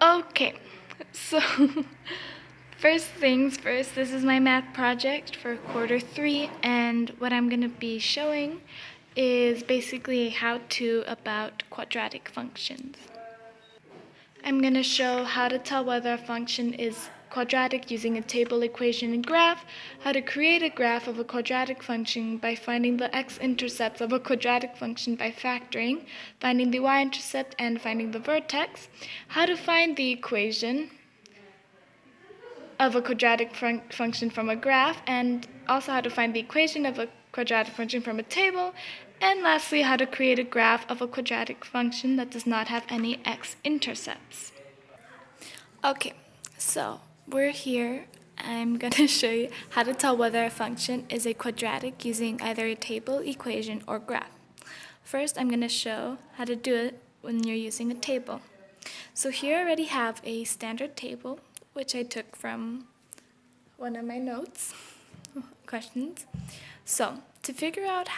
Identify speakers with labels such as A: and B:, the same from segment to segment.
A: Okay, so first things first, this is my math project for quarter 3, and what I'm going to be showing is basically a how-to about quadratic functions. I'm going to show how to tell whether a function is quadratic using a table, equation, and graph, how to create a graph of a quadratic function by finding the x-intercepts of a quadratic function by factoring, finding the y-intercept, and finding the vertex, how to find the equation of a quadratic function from a graph, and also how to find the equation of a quadratic function from a table, and lastly, how to create a graph of a quadratic function that does not have any x-intercepts. Okay, so we're here. I'm going to show you how to tell whether a function is a quadratic using either a table, equation, or graph. First, I'm going to show how to do it when you're using a table. So here I already have a standard table, which I took from one of my notes, questions. So to figure out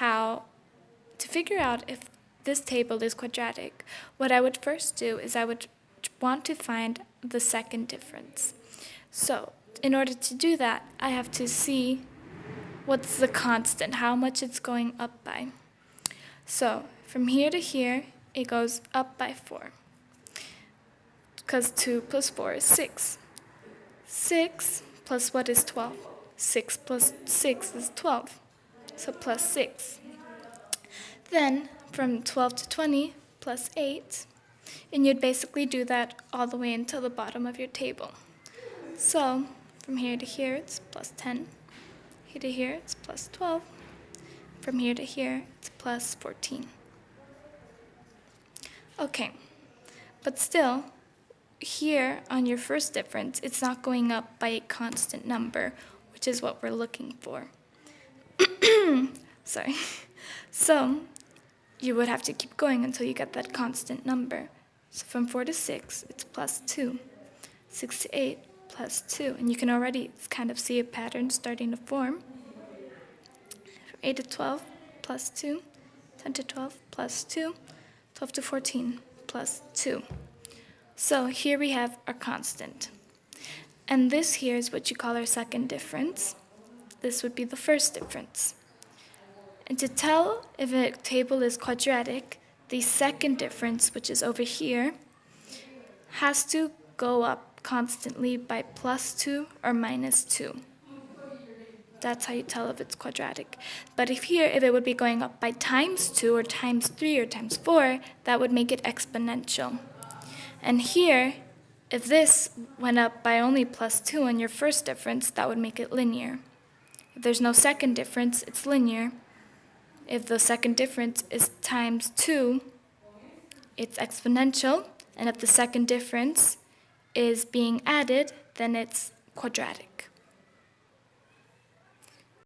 A: if this table is quadratic, what I would first do is I would want to find the second difference. So in order to do that, I have to see what's the constant, how much it's going up by. So from here to here, it goes up by 4. Because 2 plus 4 is 6. 6 plus what is 12? 6 plus 6 is 12. So plus 6. Then from 12 to 20 plus 8. And you'd basically do that all the way until the bottom of your table. So from here to here, it's plus 10. Here to here, it's plus 12. From here to here, it's plus 14. Okay, but still, here on your first difference, it's not going up by a constant number, which is what we're looking for. Sorry. So you would have to keep going until you get that constant number. So from 4 to 6, it's plus 2. 6 to 8, plus 2. And you can already kind of see a pattern starting to form. From 8 to 12, plus 2. 10 to 12, plus 2. 12 to 14, plus 2. So here we have our constant. And this here is what you call our second difference. This would be the first difference. And to tell if a table is quadratic, the second difference, which is over here, has to go up constantly by plus 2 or minus 2. That's how you tell if it's quadratic. But if it would be going up by times 2 or times 3 or times 4, that would make it exponential. And here, if this went up by only plus 2 on your first difference, that would make it linear. If there's no second difference, it's linear. If the second difference is times 2, it's exponential. And if the second difference is being added, then it's quadratic.